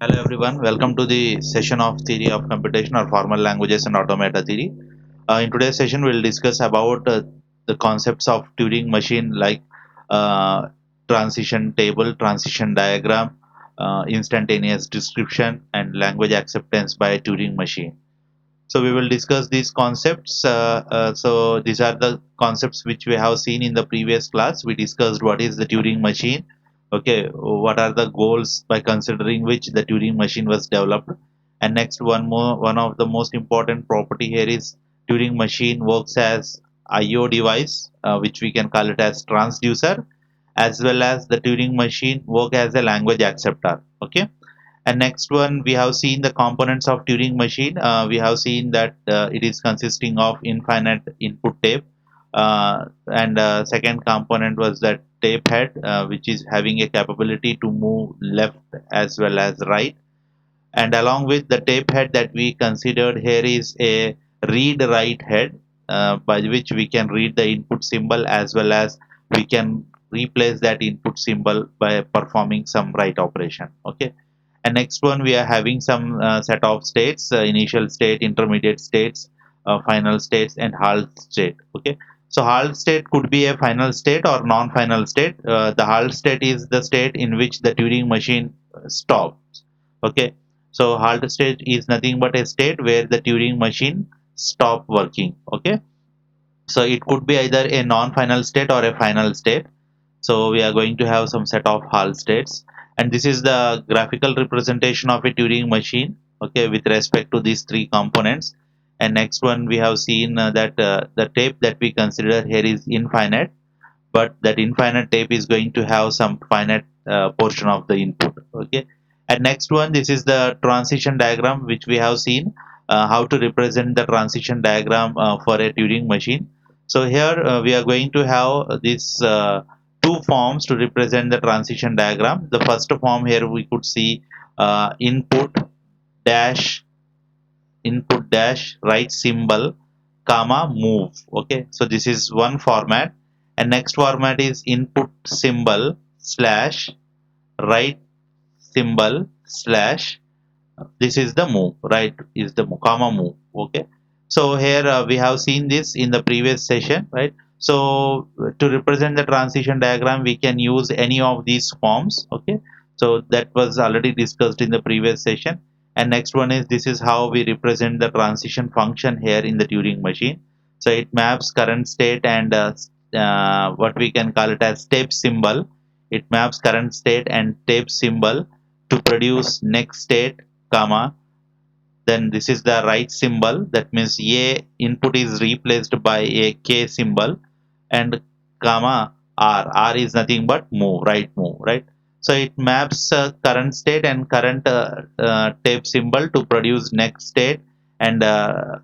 Hello everyone, welcome to the session of Theory of Computation or Formal Languages and Automata Theory. In today's session, we'll discuss about the concepts of Turing machine like uh, transition table, transition diagram, instantaneous description, and language acceptance by Turing machine. So we will discuss these concepts. So these are the concepts which we have seen in the previous class. We discussed what is the Turing machine. Okay, what are the goals by considering which the Turing machine was developed. And next one of the most important property here is Turing machine works as I/O device, which we can call it as transducer, as well as the Turing machine work as a language acceptor. Okay, and next one, we have seen the components of Turing machine. We have seen that it is consisting of infinite input tape. And second component was that tape head, which is having a capability to move left as well as right. And along with the tape head that we considered here is a read write head, by which we can read the input symbol as well as we can replace that input symbol by performing some write operation. Okay, and next one, we are having some set of states: initial state, intermediate states, final states, and halt state. Okay, so halt state could be a final state or non-final state. The halt state is the state in which the Turing machine stops. Okay, so halt state is nothing but a state where the Turing machine stop working. Okay, so it could be either a non-final state or a final state. So we are going to have some set of halt states, and this is the graphical representation of a Turing machine. Okay, with respect to these three components. And next one, we have seen that the tape that we consider here is infinite, but that infinite tape is going to have some finite portion of the input. Okay, and next one, this is the transition diagram which we have seen, how to represent the transition diagram for a Turing machine. So here we are going to have this two forms to represent the transition diagram. The first form, here we could see dash input dash right symbol comma move. Okay, so this is one format, and next format is input symbol slash right symbol slash, this is the move, right is the comma move. Okay, so here we have seen this in the previous session, right? So to represent the transition diagram, we can use any of these forms. Okay, so that was already discussed in the previous session. And next one is, this is how we represent the transition function here in the Turing machine. So it maps current state and what we can call it as tape symbol. It maps current state and tape symbol to produce next state, comma, then this is the right symbol. That means a input is replaced by a k symbol, and comma r is nothing but move, right move, right? So it maps current state and current tape symbol to produce next state, and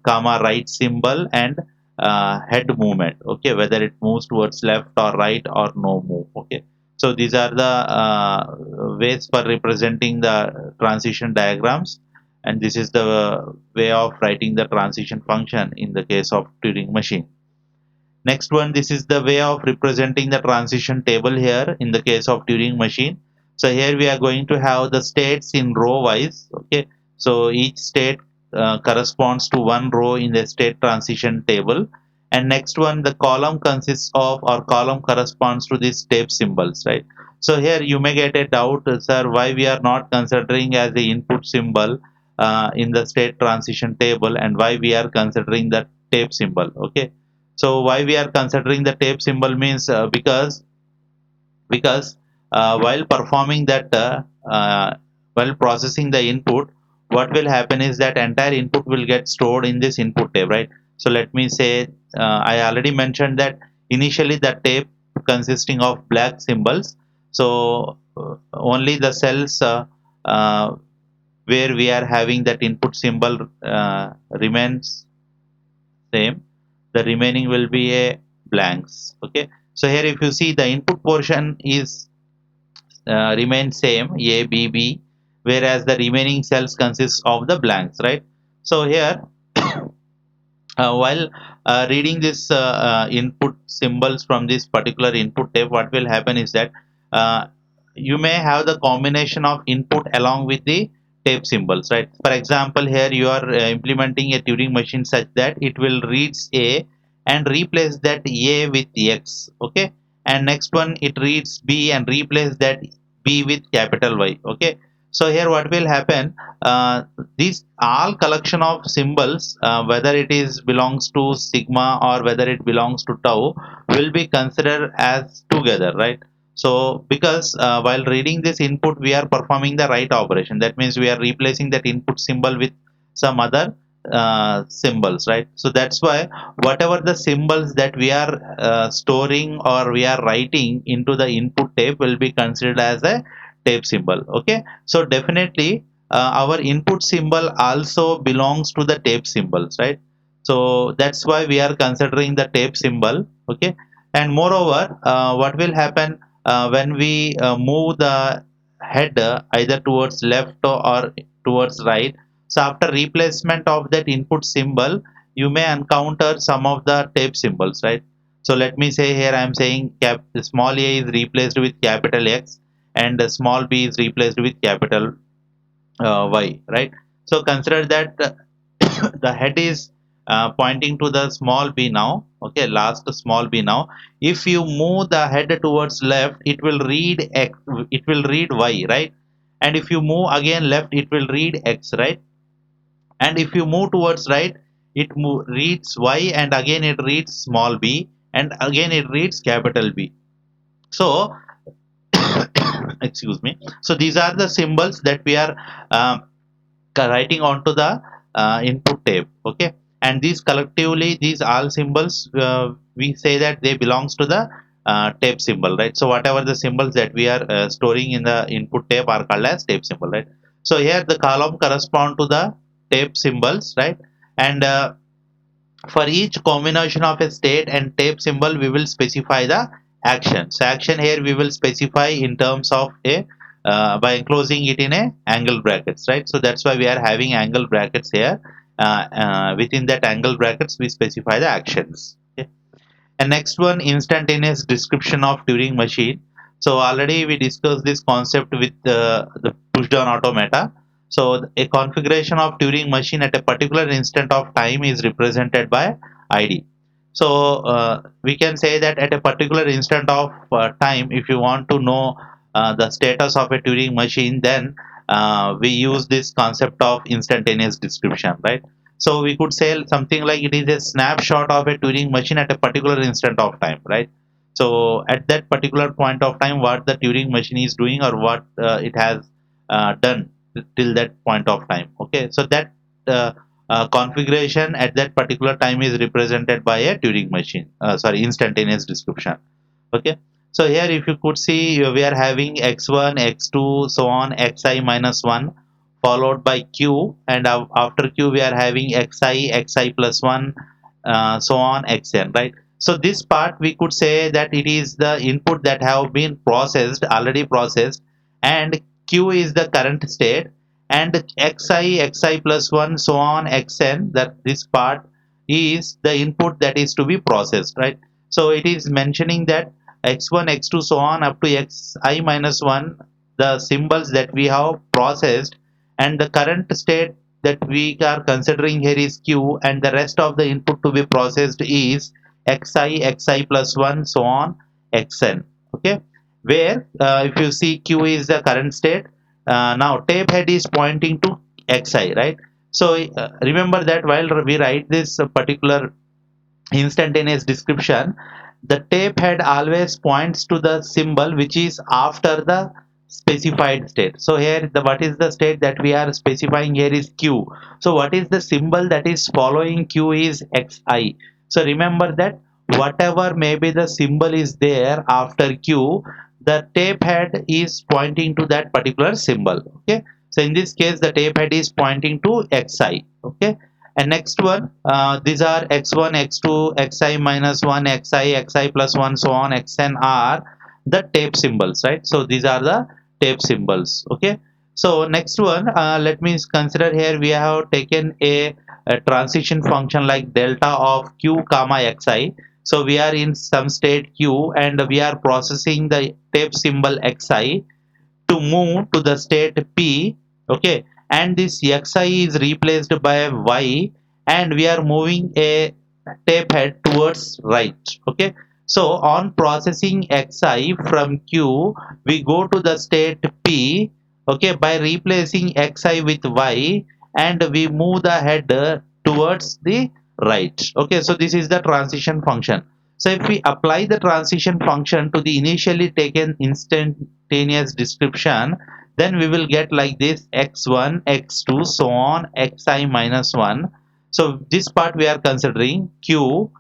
comma right symbol and head movement. Okay, whether it moves towards left or right or no move. Okay, so these are the ways for representing the transition diagrams, and this is the way of writing the transition function in the case of Turing machine. Next one, this is the way of representing the transition table here in the case of Turing machine. So here we are going to have the states in row wise. Okay, so each state corresponds to one row in the state transition table, and next one, the column consists of, or column corresponds to these tape symbols, right? So here you may get a doubt, sir, why we are not considering as the input symbol in the state transition table, and why we are considering the tape symbol. Okay, so why we are considering the tape symbol means, because while performing that while processing the input, what will happen is that entire input will get stored in this input tape, right? So let me say, I already mentioned that initially the tape consisting of black symbols. So only the cells where we are having that input symbol remains same. The remaining will be a blanks. Okay, so here if you see, the input portion is remains same, a b b, whereas the remaining cells consists of the blanks, right? So here while reading this input symbols from this particular input tape, what will happen is that uh, you may have the combination of input along with the tape symbols, right? For example, here you are implementing a Turing machine such that it will reads A and replace that A with X, okay? And next one it reads B and replace that B with capital Y, okay? So here what will happen, these all collection of symbols, whether it is belongs to sigma or whether it belongs to tau, will be considered as together, right? So because while reading this input we are performing the write operation, that means we are replacing that input symbol with some other symbols, right? So that's why whatever the symbols that we are storing or we are writing into the input tape will be considered as a tape symbol, okay? So definitely our input symbol also belongs to the tape symbols, right? So that's why we are considering the tape symbol, okay? And moreover, what will happen when we move the head either towards left or towards right, so after replacement of that input symbol you may encounter some of the tape symbols, right? So let me say here I am saying small a is replaced with capital X and small b is replaced with capital Y, right? So consider that the head is pointing to the small b now, okay, last small b now. If you move the head towards left, it will read X, it will read Y, right? And if you move again left, it will read X, right? And if you move towards right, it reads Y and again it reads small b and again it reads capital B. So excuse me. So these are the symbols that we are um, writing onto the input tape, okay? And these collectively, these all symbols, we say that they belongs to the tape symbol, right? So whatever the symbols that we are storing in the input tape are called as tape symbol, right? So here the column correspond to the tape symbols, right? And for each combination of a state and tape symbol we will specify the action. So action here we will specify in terms of a by enclosing it in a angle brackets, right? So that's why we are having angle brackets here. Within that angle brackets we specify the actions, okay? And next one, instantaneous description of Turing machine. So already we discussed this concept with the pushdown automata. So a configuration of Turing machine at a particular instant of time is represented by ID. So we can say that at a particular instant of time, if you want to know the status of a Turing machine, then we use this concept of instantaneous description, right? So we could say something like it is a snapshot of a Turing machine at a particular instant of time, right? So at that particular point of time, what the Turing machine is doing or what it has done till that point of time. Okay, so that configuration at that particular time is represented by a Turing machine. Sorry, instantaneous description. Okay, so here if you could see we are having x1, x2, so on xi minus 1 followed by q, and after q we are having xi plus 1, so on xn, right? So this part we could say that it is the input that have been processed, already processed, and q is the current state, and xi plus 1 so on xn, that this part is the input that is to be processed, right? So it is mentioning that x1, x2, so on up to xi minus 1, the symbols that we have processed, and the current state that we are considering here is q, and the rest of the input to be processed is xi plus 1 so on xn, okay? Where if you see q is the current state, now tape head is pointing to xi, right? So remember that while we write this particular instantaneous description, the tape head always points to the symbol which is after the specified state. So here the what is the state that we are specifying here is q. So what is the symbol that is following q is xi. So remember that whatever maybe the symbol is there after q, the tape head is pointing to that particular symbol, okay? So in this case the tape head is pointing to xi, okay? And next one, these are x1, x2, xi minus 1, xi plus 1, so on, xn are the tape symbols, right? So these are the tape symbols, okay? So next one, let me consider here we have taken a transition function like delta of q comma xi. So we are in some state q and we are processing the tape symbol xi to move to the state p, okay? and this xi is replaced by y, and we are moving a tape head towards right. Okay, so on processing xi from q, we go to the state p, okay, by replacing xi with y, and we move the head towards the right. Okay, so this is the transition function. So if we apply the transition function to the initially taken instantaneous description, then we will get like this: x1, x2, so on, xi minus 1. So this part we are considering q,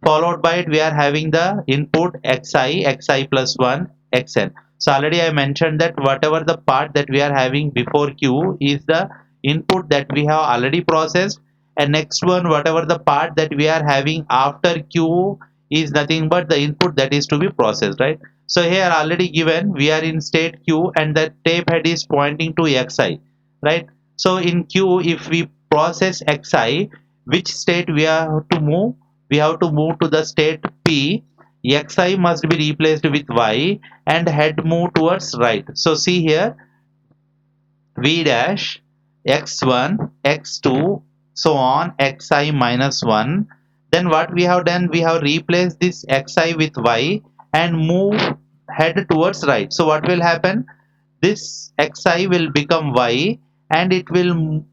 followed by it we are having the input xi plus 1, xn. So already I mentioned that whatever the part that we are having before q is the input that we have already processed, and next one, whatever the part that we are having after q, is nothing but the input that is to be processed, right? So here already given we are in state q, and the tape head is pointing to xi, right? So in q, if we process xi, which state we have to move? We have to move to the state p. Xi must be replaced with y, and head move towards right. So see here, v dash x1, x2, so on, xi minus 1. Then what we have done, we have replaced this xi with y and move head towards right. So what will happen? This xi will become y, and it will,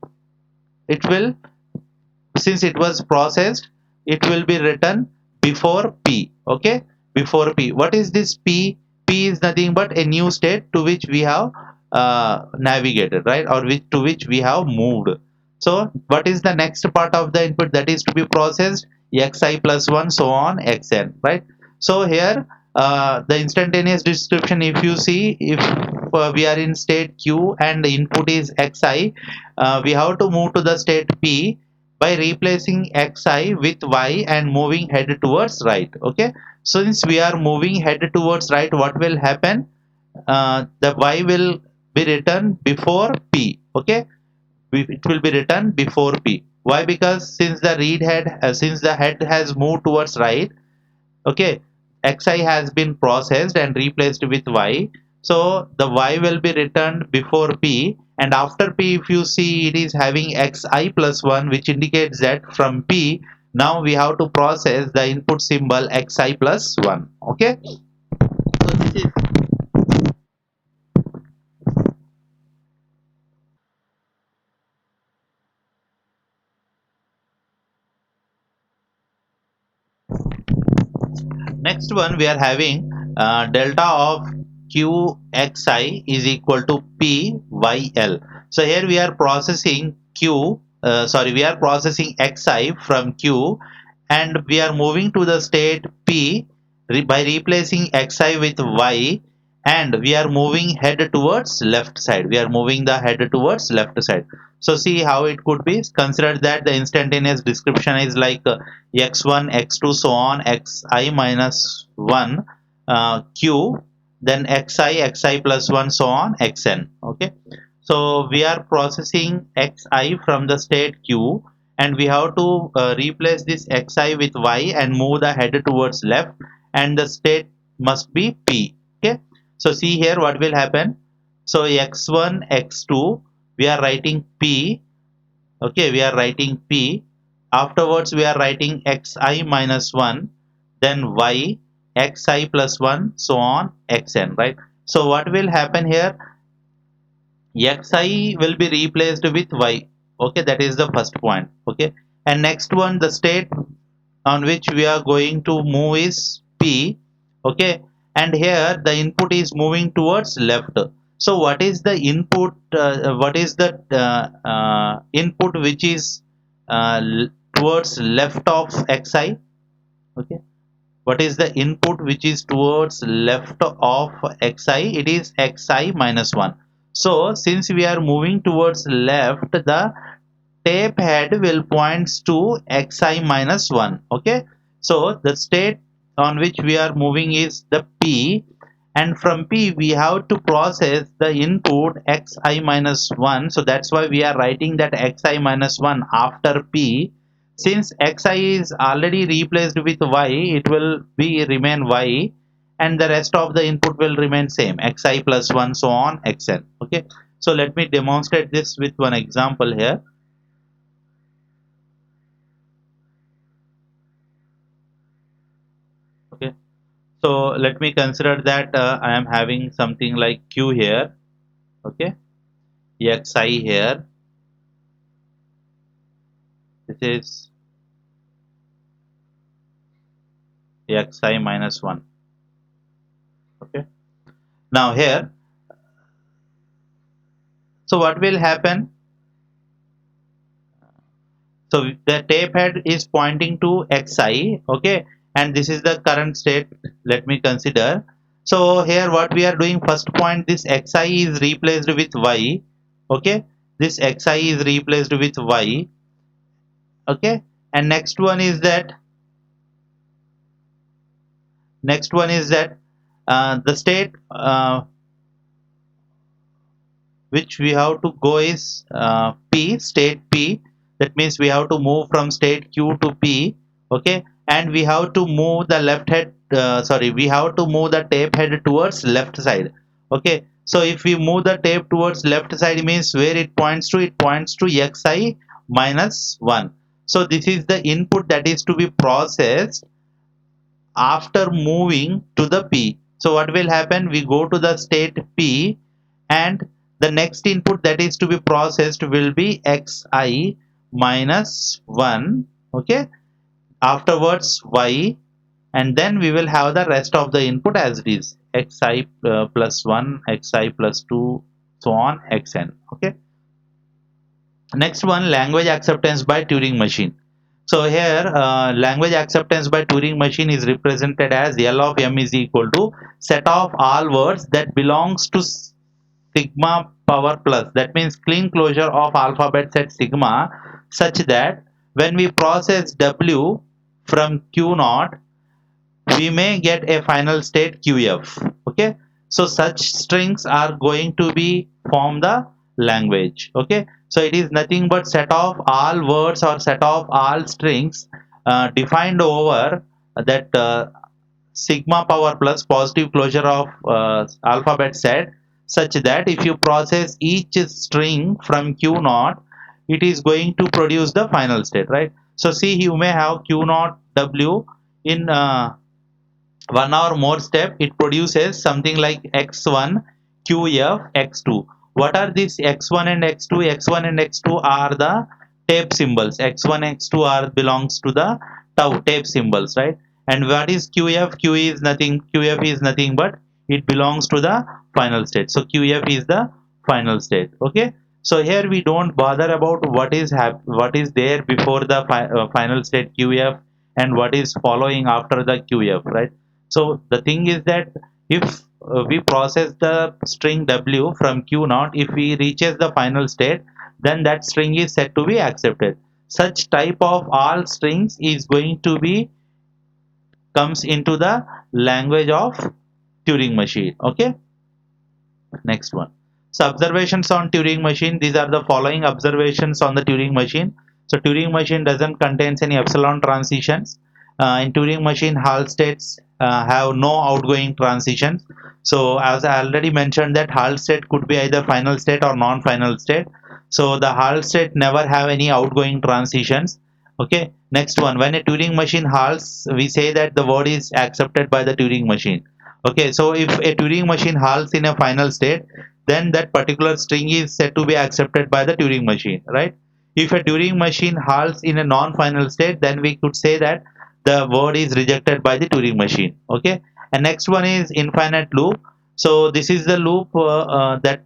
since it was processed, it will be written before p. Okay, before p. What is this p? P is nothing but a new state to which we have navigated, right, or to which we have moved. So what is the next part of the input that is to be processed? Xi plus 1, so on, xn, right? So here the instantaneous description, if you see, if we are in state q and the input is xi, we have to move to the state p by replacing xi with y and moving head towards right. Okay, so since we are moving head towards right, what will happen? The y will be written before p. Okay, it will be written before p. Why? Because since the read head, since the head has moved towards right, okay, xi has been processed and replaced with y, so the y will be returned before p, and after p, if you see, it is having xi plus 1, which indicates that from p now we have to process the input symbol xi plus 1. Okay, so this is next one. We are having delta of qxi is equal to p y l. So here we are processing we are processing xi from q, and we are moving to the state p by replacing xi with y, and we are moving head towards left side. We are moving the head towards left side. So see how it could be. Consider that the instantaneous description is like x1, x2, so on, xi minus 1, q, then xi plus 1, so on, xn. Okay, so we are processing xi from the state q, and we have to replace this xi with y and move the head towards left, and the state must be p. Okay, so see here what will happen. So x1, x2, we are writing p. Okay, we are writing p. Afterwards we are writing xi minus 1, then y, xi plus 1, so on, xn, right? So what will happen here? Xi will be replaced with y. Okay, that is the first point. Okay, and next one, the state on which we are going to move is p. Okay, and here the input is moving towards left. So what is the input, what is the input which is towards left of xi? Okay, what is the input which is towards left of xi? It is xi minus 1. So since we are moving towards left, the tape head will points to xi minus 1. Okay, so the state on which we are moving is the p, and from p we have to process the input xi minus 1. So that's why we are writing that xi minus 1 after p. Since xi is already replaced with y, it will be remain y, and the rest of the input will remain same, xi plus 1, so on, xn. Okay, So let me demonstrate this with one example here. Okay, so let me consider that I am having something like q here. Okay, xi here. This is xi minus 1. Okay, now here, so what will happen? So the tape head is pointing to xi, okay, and this is the current state. Let me consider. So here what we are doing, first point, this xi is replaced with y, okay, this xi is replaced with y, okay, and next one is that the state which we have to go is P, state P. That means we have to move from state Q to P. Okay, and we have to move the left head. Sorry, we have to move the tape head towards left side. Okay, so if we move the tape towards left side, means where it points to? It points to xi minus 1. So this is the input that is to be processed after moving to the P. So what will happen? We go to the state P, and the next input that is to be processed will be xi minus 1. Okay, afterwards y, and then we will have the rest of the input as it is, xi plus 1, xi plus 2, so on xn. Okay, next one, language acceptance by Turing machine. So here language acceptance by Turing machine is represented as L of m is equal to set of all words that belongs to sigma power plus. That means clean closure of alphabet set sigma, such that when we process w from q naught, we may get a final state qf. Okay, so such strings are going to be form the language. Okay, so it is nothing but set of all words or set of all strings defined over that sigma power plus positive closure of alphabet set, such that if you process each string from q naught, it is going to produce the final state, right? So see, you may have q naught w in one or more step, it produces something like x1 qf x2. What are these x1 and x2? X1 and x2 are the tape symbols. X1 x2 are belongs to the tau tape symbols, right? And what is qf? Qf is nothing but it belongs to the final state. So qf is the final state. Okay, so here we don't bother about what is there before the final state qf and what is following after the qf, right? So the thing is that if we process the string w from q naught, if we reaches the final state, then that string is said to be accepted. Such type of all strings is going to be comes into the language of Turing machine. Okay, next one. So observations on Turing machine. These are the following observations on the Turing machine. So Turing machine doesn't contains any epsilon transitions. In Turing machine, Hall states have no outgoing transitions. So as I already mentioned, that Hall state could be either final state or non-final state. So the Hall state never have any outgoing transitions. Okay. Next one. When a Turing machine halts, we say that the word is accepted by the Turing machine. Okay, so if a Turing machine halts in a final state, then that particular string is said to be accepted by the Turing machine, right? If a Turing machine halts in a non-final state, then we could say that the word is rejected by the Turing machine. Okay, and next one is infinite loop. So this is the loop that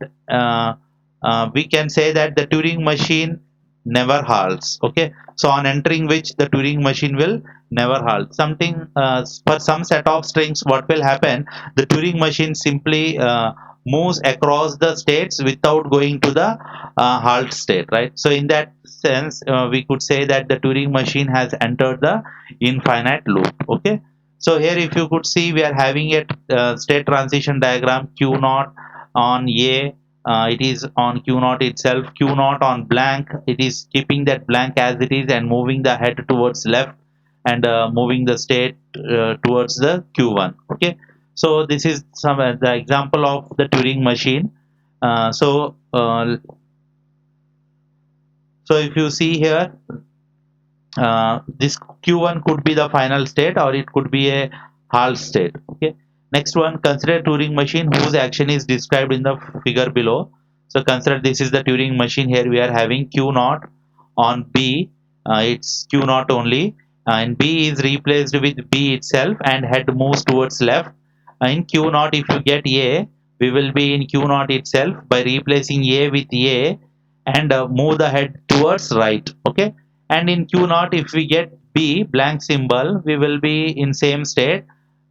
we can say that the Turing machine never halts. Okay, so on entering which the Turing machine will never halt. Something for some set of strings, what will happen? The Turing machine simply moves across the states without going to the halt state, right? So in that sense, we could say that the Turing machine has entered the infinite loop. Okay, so here if you could see, we are having a state transition diagram. Q naught on a, it is on q naught itself. Q naught on blank, it is keeping that blank as it is and moving the head towards left, and moving the state towards the q1. Okay, so this is some the example of the Turing machine. Uh, so uh, so if you see here, this q1 could be the final state or it could be a halt state. Okay, next one, consider Turing machine whose action is described in the figure below. So consider this is the Turing machine. Here we are having q naught on b, it's q naught only, and b is replaced with b itself and head moves towards left. In q naught, if you get a, we will be in q naught itself by replacing a with a, and move the head towards right. Okay, and in q naught, if we get b blank symbol, we will be in same state,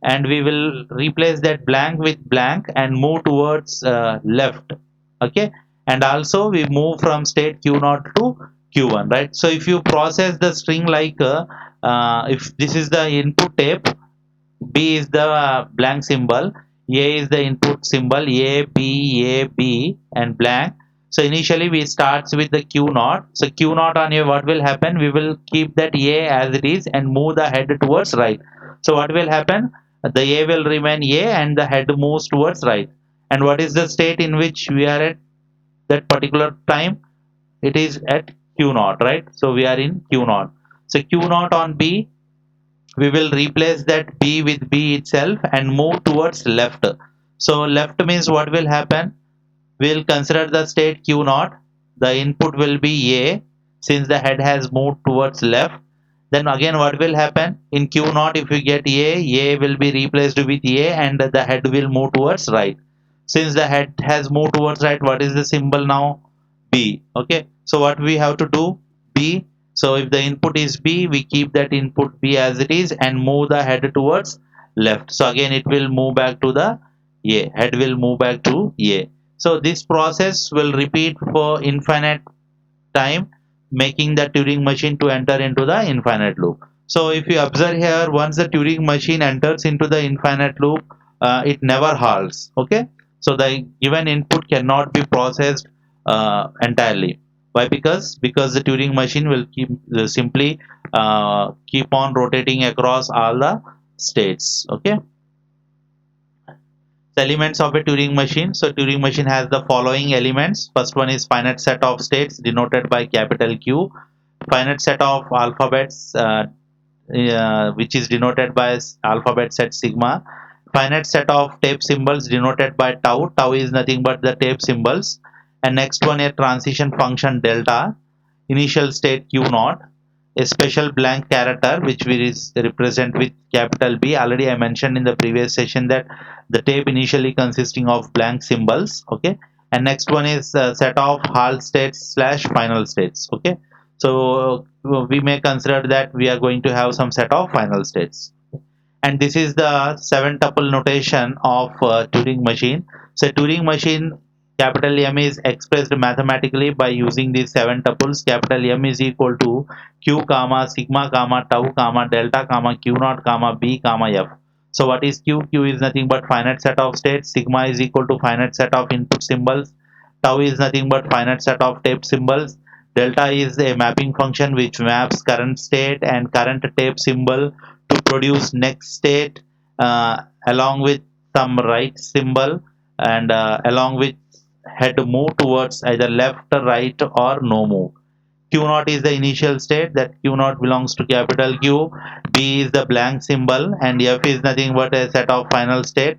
and we will replace that blank with blank and move towards left. Okay, and also we move from state q naught to q1, right? So if you process the string like if this is the input tape, B is the blank symbol, A is the input symbol, A, B, and blank. So initially we starts with the Q naught. So Q naught on A, what will happen? We will keep that A as it is and move the head towards right. So what will happen? The A will remain A and the head moves towards right. And what is the state in which we are at that particular time? It is at Q naught, right? So we are in Q naught. So Q naught on B, we will replace that b with b itself and move towards left. So left means what will happen? We'll consider the state q naught. The input will be a, since the head has moved towards left. Then again what will happen? In q naught, if you get a will be replaced with a and the head will move towards right. Since the head has moved towards right, what is the symbol now? B. Okay, so what we have to do? B. So if the input is B, we keep that input B as it is and move the head towards left. So again it will move back to the A. Head will move back to A. So this process will repeat for infinite time, making the Turing machine to enter into the infinite loop. So if you observe here, once the Turing machine enters into the infinite loop, it never halts. Okay, so the given input cannot be processed entirely. Why? Because the Turing machine will keep simply keep on rotating across all the states. Okay, the elements of a Turing machine. So Turing machine has the following elements. First one is finite set of states denoted by capital Q, finite set of alphabets which is denoted by alphabet set sigma, finite set of tape symbols denoted by tau. Tau is nothing but the tape symbols. And next one, a transition function delta, initial state q naught, a special blank character which we represent with capital B. Already I mentioned in the previous session that the tape initially consisting of blank symbols. Okay, and next one is a set of halt states slash final states. Okay, so we may consider that we are going to have some set of final states, and this is the seven tuple notation of Turing machine. So Turing machine, capital M is expressed mathematically by using these seven tuples. Capital M is equal to q comma sigma comma tau comma delta comma q naught comma b comma f. So what is q? Q is nothing but finite set of states. Sigma is equal to finite set of input symbols. Tau is nothing but finite set of tape symbols. Delta is a mapping function which maps current state and current tape symbol to produce next state along with some right symbol, and along with head move towards either left, right, or no move. Q naught is the initial state, that Q naught belongs to capital Q. B is the blank symbol, and F is nothing but a set of final state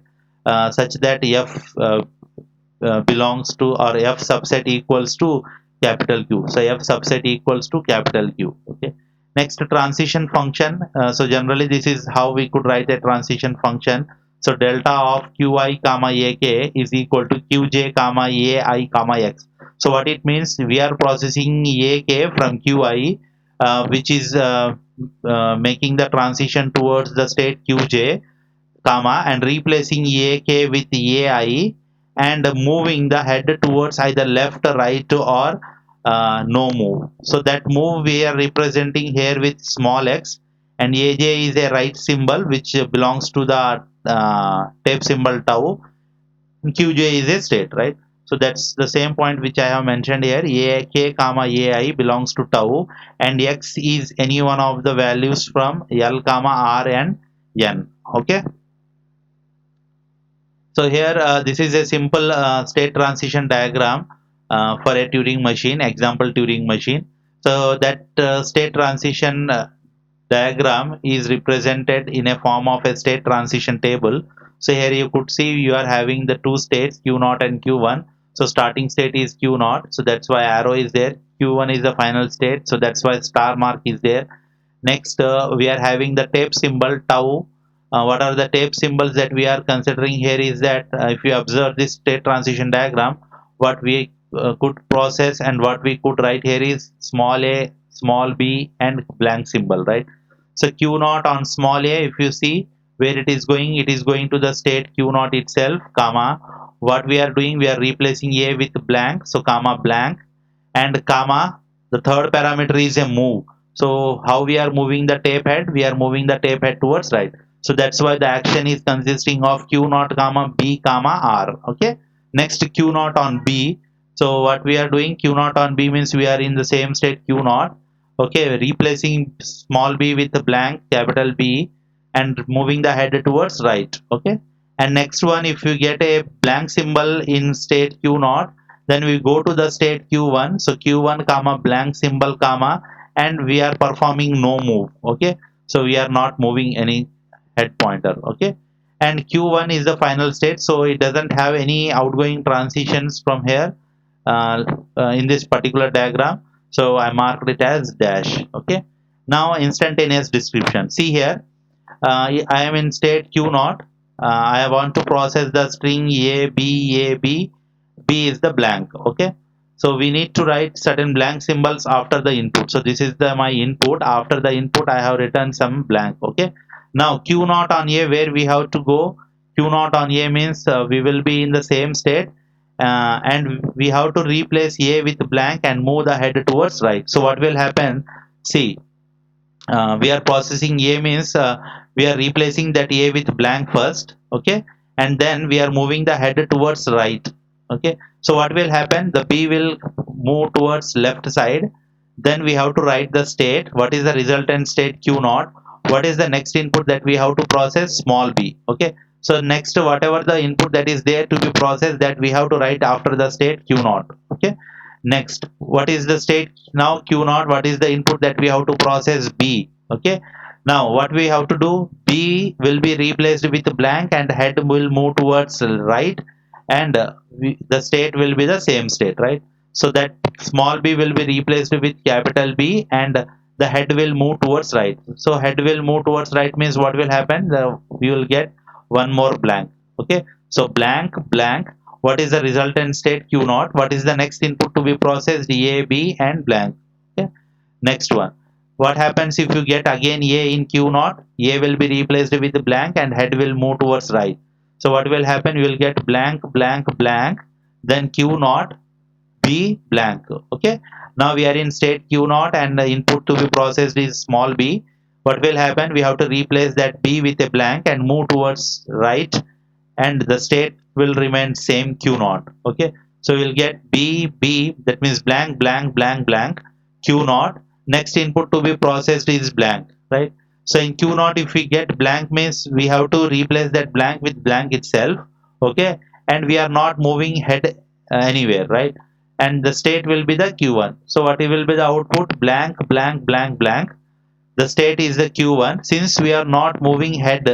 such that F belongs to, or F subset equals to capital Q. So F subset equals to capital Q. Okay. Next, transition function. So generally this is how we could write a transition function. So delta of qi comma ak is equal to qj comma ai comma x. So what it means, we are processing ak from qi, which is making the transition towards the state qj comma and replacing ak with ai and moving the head towards either left, right, or no move. So that move we are representing here with small x, and aj is a right symbol which belongs to the tape symbol tau. Qj is a state, right? So that's the same point which I have mentioned here. Ak comma ai belongs to tau, and x is any one of the values from l comma r and n. Okay. So here, this is a simple state transition diagram for a Turing machine, example Turing machine. So that state transition diagram is represented in a form of a state transition table. So here you could see you are having the two states Q0 and Q1. So starting state is Q0, so that's why arrow is there. Q1 is the final state, so that's why star mark is there. Next, we are having the tape symbol tau. What are the tape symbols that we are considering here is that if you observe this state transition diagram, what we could process and what we could write here is small a, small b, and blank symbol, right? So Q naught on small a, if you see where it is going to the state Q naught itself, comma. What we are doing, we are replacing a with blank, so comma blank, and comma. The third parameter is a move. So how we are moving the tape head? We are moving the tape head towards right. So that's why the action is consisting of Q naught comma B comma R. Okay. Next Q naught on B. So what we are doing, Q naught on B means we are in the same state Q naught. Okay, replacing small b with a blank capital B and moving the head towards right. Okay. And next one, if you get a blank symbol in state Q naught, then we go to the state Q1. So Q1 comma blank symbol comma, and we are performing no move. Okay. So we are not moving any head pointer. Okay. And Q1 is the final state, so it doesn't have any outgoing transitions from here uh, in this particular diagram. So I marked it as dash. Okay. Now instantaneous description. See here, I am in state Q naught. I want to process the string A B A B. B is the blank. Okay. So we need to write certain blank symbols after the input. So this is the my input. After the input, I have written some blank. Okay. Now Q naught on A, where we have to go. Q naught on A means we will be in the same state, and we have to replace A with blank and move the head towards right. So what will happen? See, we are processing A means we are replacing that A with blank first. Okay. And then we are moving the head towards right. Okay. So what will happen? The B will move towards left side. Then we have to write the state. What is the resultant state Q naught? What is the next input that we have to process? Small b. Okay. So next, whatever the input that is there to be processed, that we have to write after the state Q naught. Okay. Next, what is the state now Q naught? What is the input that we have to process? B. Okay. Now what we have to do? B will be replaced with blank and head will move towards right, and the state will be the same state, right? So that small b will be replaced with capital B and the head will move towards right. So head will move towards right means what will happen? We will get one more blank. Okay. So blank blank, what is the resultant state Q naught? What is the next input to be processed? A, B, and blank. Okay. Next one. What happens if you get again A in Q naught? A will be replaced with blank and head will move towards right. So what will happen? You will get blank, blank, blank, then Q naught, B, blank. Okay. Now we are in state Q naught and the input to be processed is small b. What will happen? We have to replace that B with a blank and move towards right, and the state will remain same Q naught. Okay. So we'll get B, B, that means blank, blank, blank, blank, Q naught. Next input to be processed is blank, right? So in Q naught, if we get blank means we have to replace that blank with blank itself. Okay. And we are not moving head anywhere, right? And the state will be the Q1. So what will be the output? Blank, blank, blank, blank. The state is the Q1. Since we are not moving head,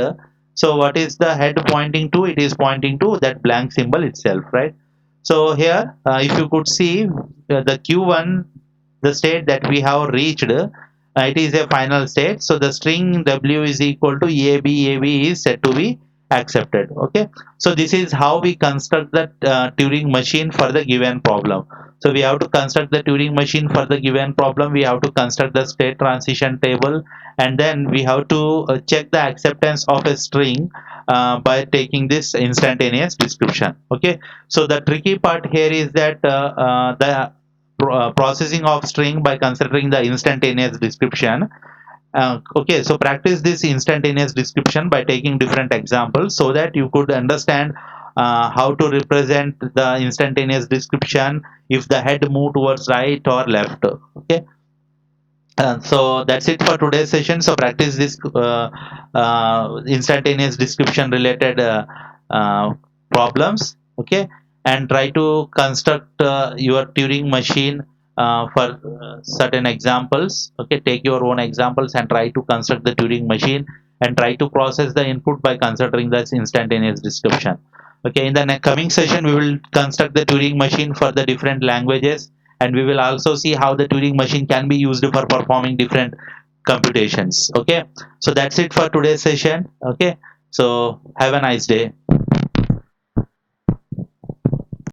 so what is the head pointing to? It is pointing to that blank symbol itself, right? So here, if you could see the Q1, the state that we have reached, it is a final state. So the string W is equal to AB is said to be accepted. Okay. So this is how we construct the Turing machine for the given problem. So we have to construct the Turing machine for the given problem. We have to construct the state transition table, and then we have to check the acceptance of a string by taking this instantaneous description. Okay. So the tricky part here is that the processing of string by considering the instantaneous description. Okay, so practice this instantaneous description by taking different examples so that you could understand how to represent the instantaneous description if the head move towards right or left. Okay. So that's it for today's session. So practice this instantaneous description related problems, okay, and try to construct your Turing machine for certain examples. Okay, take your own examples and try to construct the Turing machine and try to process the input by considering this instantaneous description. Okay, in the coming session we will construct the Turing machine for the different languages, and we will also see how the Turing machine can be used for performing different computations. Okay, so that's it for today's session. Okay, so have a nice day.